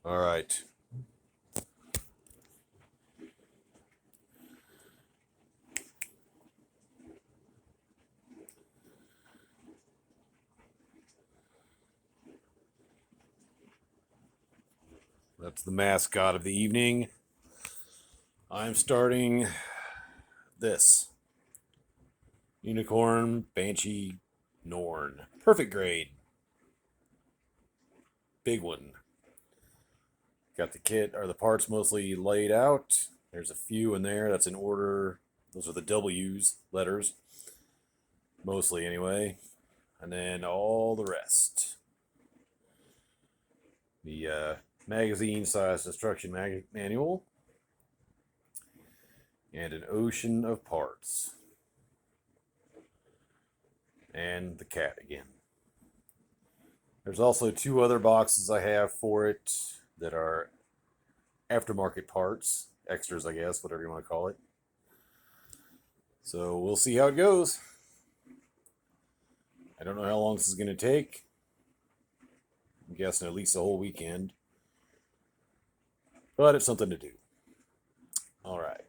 All right. That's the mascot of the evening. I'm starting this Unicorn Banshee Norn. Perfect grade. Big one. Got the kit or the parts mostly laid out. There's a few in there that's in order. Those are the W's letters. Mostly anyway. And then all the rest. The magazine size instruction manual. And an ocean of parts. And the cat again. There's also two other boxes I have for it that are aftermarket parts, extras, I guess, whatever you want to call it. So we'll see how it goes. I don't know how long this is going to take. I'm guessing at least a whole weekend. But it's something to do. All right.